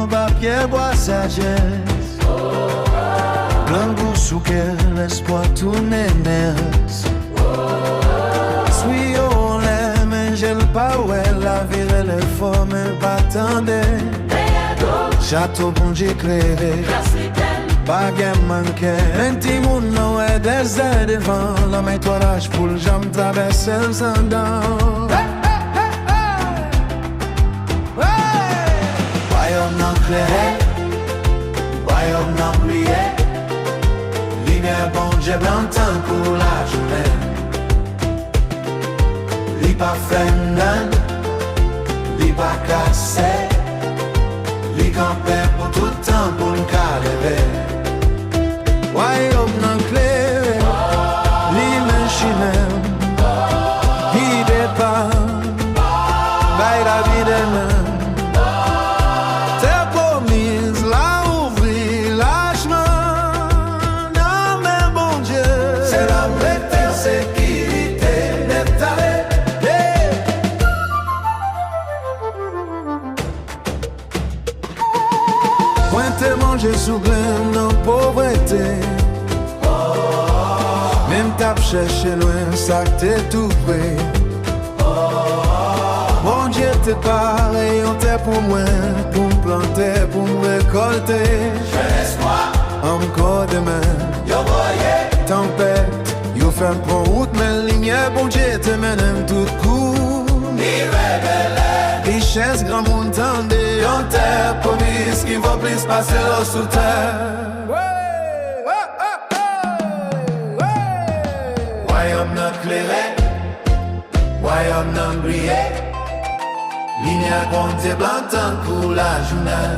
Papier bois sagesse, plein goût sous quel espoir tourner nerfs. Suis on l'aime, j'ai le pas ouais, la ville les formes battendait. Château bon j'ai éclairé, pas gamme manqué. Un petit monde non est des ailes devant, la métoilage pour le jambe traverser le sandal. Royaume non plié, lumière bon Dieu blanc pour la journée. Li pas fendant, li pas cassé, li campé pour tout le temps pour nous caler. Royaume non clair, li machine, qui départ, by la vie de main. Manger sous grain dans pauvreté. Même t'as cherché loin, ça t'est tout près. Mon Dieu te parle et on t'est pour moi, pour me planter, pour me récolter. J'ai l'espoir, encore demain. Yo voyez, tempête, yo fait pour route, mais ligne, bon Dieu te mène tout coup. Ni révélé. Richesse, grand monde tendé, en terre promise qui va plus passer l'eau sous terre. Royaume non clairé, royaume non brillé, lumière comptée blanc pour la journée.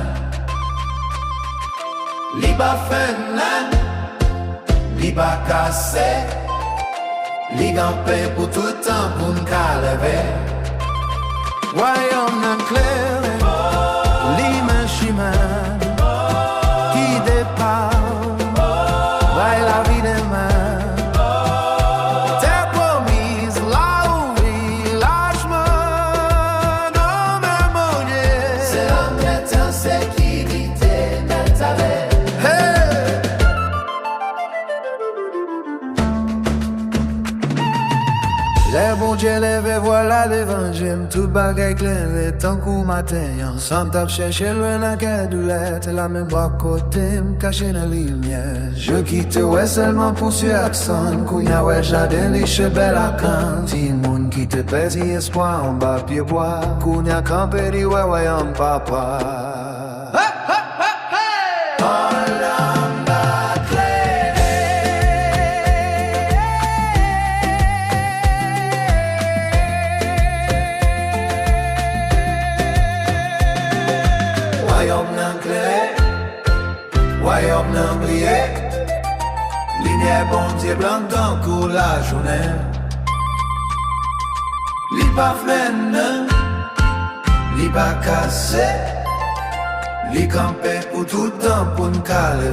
Li pas fendant, li pas cassé, li gampé pour tout le temps pour nous caler. Royaume non clair, l'immense chemin qui départ vers la vie des mains. T'es promise, la ouvrir, la chemin, non mais mon Dieu. C'est l'homme d'être en sécurité, d'être avec. Les bon Dieu levé, voilà l'évangile. Tout bagaille clair, tant qu'au matin. Ensemble t'as cherché loin dans quai doulette. La même bas côté, m'caché dans la lumière. Je quitte ouais seulement pour suivre accent. Kounya ouais jardin, les chebelles à camp. Si moun qui te pèse espoir en bas pied bois. Kounya campé dit ouais ouais en papa. Royaume non brillé, lumière bon Dieu blanc pour la journée. Li pas fendant, li pas cassé, li campé pour tout le temps pour nous caler.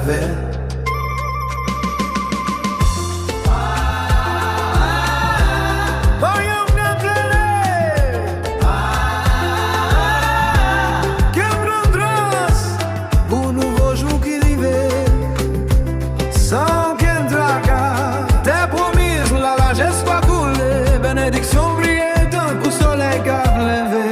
Bénédiction brillante pour soleil qu'a levé.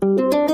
Thank